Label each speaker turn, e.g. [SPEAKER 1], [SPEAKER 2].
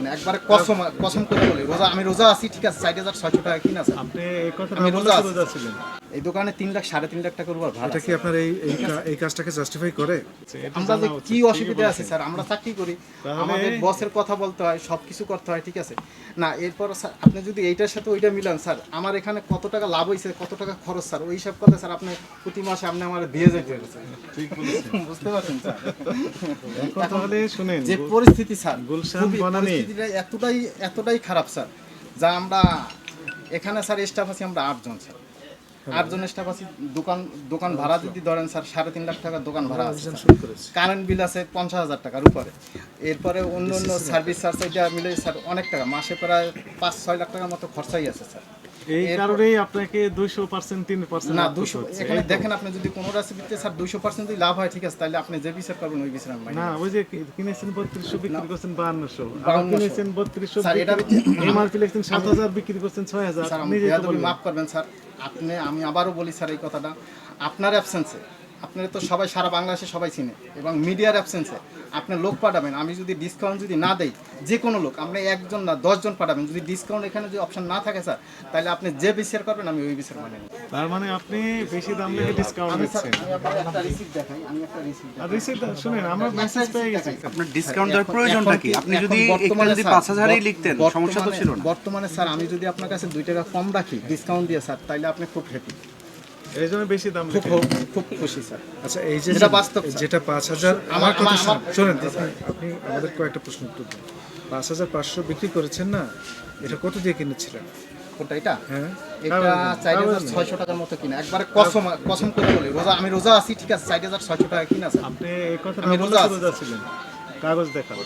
[SPEAKER 1] কিনা, একবারে কসম কসম করে বলি, রোজা আমি রোজা আছি, ঠিক আছে, 4,600 টাকা কিনা স্যার।
[SPEAKER 2] আপনি এই কথা
[SPEAKER 1] আমি রোজা আছি।
[SPEAKER 2] রোজা ছিলেন।
[SPEAKER 1] এই দোকানে 3 লাখ 3.5 লাখ টাকার উপর ভাড়া।
[SPEAKER 3] এটা কি আপনার এই কাজটাকে জাস্টিফাই করে?
[SPEAKER 2] এটা
[SPEAKER 1] আমরা যে
[SPEAKER 2] জানা উচিত,
[SPEAKER 1] কি
[SPEAKER 2] ঠিকই
[SPEAKER 1] অসুবিধা আছে
[SPEAKER 2] বলেছেন।
[SPEAKER 1] স্যার, আমরা চাকরি করি,
[SPEAKER 2] তাহলে-
[SPEAKER 1] আমাদের বসের কথা বলতে হয়, সব কিছু করতে হয়, ঠিক আছে না। এরপর স্যার আপনি যদি এইটার সাথে ওইটা মিলান স্যার, আমার এখানে কত টাকা লাভ হয়েছে, কত টাকা খরচ স্যার, ওই সব কথা স্যার আপনি প্রতি মাসে আপনি আমার দিয়ে যেতে হবে স্যার।
[SPEAKER 2] ঠিক বলেছেন।
[SPEAKER 1] বুঝতে পারছেন স্যার?
[SPEAKER 2] এখন তাহলে শুনেন,
[SPEAKER 1] যে পরিস্থিতি স্যার,
[SPEAKER 2] গুলশান
[SPEAKER 1] খুবই
[SPEAKER 2] বনানী।
[SPEAKER 1] পরিস্থিতিটা এতটাই খারাপ স্যার, যা আমরা এখানে স্যার স্টাফ আছি আমরা 8 জন স্যার, 8 জন স্টাফ আছি। দোকান ভাড়া যদি ধরেন স্যার 3.5 লাখ টাকার দোকান ভাড়া আছে স্যার।
[SPEAKER 3] শুরু করেছে।
[SPEAKER 1] কারেন্ট বিল আছে 50,000 টাকার উপরে, এরপরে অন্য অন্য সার্ভিস চার্জ এটা মিলে স্যার অনেক টাকা, মাসে প্রায় 5-6 লাখ টাকার মতো খরচাই আছে স্যার।
[SPEAKER 2] এই কারণেই আপনাকে 200% 3%
[SPEAKER 1] না
[SPEAKER 2] লাভ করতে
[SPEAKER 1] 200
[SPEAKER 2] হচ্ছে।
[SPEAKER 1] এখানে
[SPEAKER 2] এই তো।
[SPEAKER 1] দেখেন, আপনি যদি কোনো রেসিপিতে স্যার 200% যদি লাভ হয়, ঠিক আছে, তাহলে আপনি যে বিচার করবেন ওই বিচার আমি মানি
[SPEAKER 2] না
[SPEAKER 1] না।
[SPEAKER 2] ওই যে কিনেছেন 3200 বিক্রি করছেন 5200,
[SPEAKER 1] 5200
[SPEAKER 2] আবার কিনেছেন 3200
[SPEAKER 1] স্যার, এটা
[SPEAKER 2] এমআরপি লিখছেন 7000 বিক্রি করছেন 6000,
[SPEAKER 1] স্যার
[SPEAKER 2] আপনি যেটা
[SPEAKER 1] বেয়াদবি
[SPEAKER 2] বললেন।
[SPEAKER 1] মাফ করবেন স্যার, আমি আবারও বলি স্যার এই কথাটা, আপনার অ্যাবসেন্সে, আপনার তো সবাই সারা বাংলাদেশে সবাই চিনে, এবং মিডিয়ার অ্যাবসেন্সে আপনি লোক পাঠাবেন, আমি যদি ডিসকাউন্ট যদি না দেই, যে কোনো লোক, আপনি 1 জন না 10 জন পাঠাবেন, যদি ডিসকাউন্ট এখানে যদি অপশন না থাকে স্যার, তাহলে আপনি যে বিচার করবেন আমি ওই বিচার মানে নেব।
[SPEAKER 2] তার মানে আপনি বেশি দাম দিয়ে ডিসকাউন্ট
[SPEAKER 1] আমি স্যার
[SPEAKER 2] দিচ্ছেন।
[SPEAKER 1] আমি আপনাকে একটা রিসিপ্ট দেখাই, আমি একটা রিসিপ্ট
[SPEAKER 2] আর রিসিট শুনেন, আমরা মেসেজ পেয়ে গেছি।
[SPEAKER 4] আপনার ডিসকাউন্ট দেওয়ার প্রয়োজনটা কি? আপনি যদি একটু
[SPEAKER 1] বর্তমানে
[SPEAKER 4] যদি
[SPEAKER 1] স্যার,
[SPEAKER 4] 5,000-ই লিখতেন সমস্যা তো ছিল না।
[SPEAKER 1] বর্তমানে স্যার আমি যদি আপনার কাছে 2 টাকা কম রাখি ডিসকাউন্ট দিয়ে স্যার, তাহলে আপনি খুব হ্যাপি,
[SPEAKER 2] এই জন্য বেশি দাম
[SPEAKER 1] খুব
[SPEAKER 2] লিখেন।
[SPEAKER 1] খুব খুশি স্যার।
[SPEAKER 3] আচ্ছা, এই যে
[SPEAKER 1] এটা বাস্তব স্যার।
[SPEAKER 3] যেটা 5,000, আমার
[SPEAKER 1] আমার-
[SPEAKER 3] কথা
[SPEAKER 1] আমার-
[SPEAKER 3] শোনেন, আপনি আমাদের কয়েকটা প্রশ্ন উত্তর দিন। 5,500 বিক্রি করেছেন না, এটা কত দিয়ে কিনেছিলেন?
[SPEAKER 1] কোনটা এটা?
[SPEAKER 3] হ্যাঁ,
[SPEAKER 1] এটা 4,600 টাকার মতো কিনা, একবারে কসম করে বলি, আমি রোজা আছি, ঠিক আছে, 4,600 টাকা কিনা স্যার।
[SPEAKER 2] আপনি এই কথা
[SPEAKER 1] আমি রোজা আছি।
[SPEAKER 2] রোজা ছিলেন। কাগজ দেখান।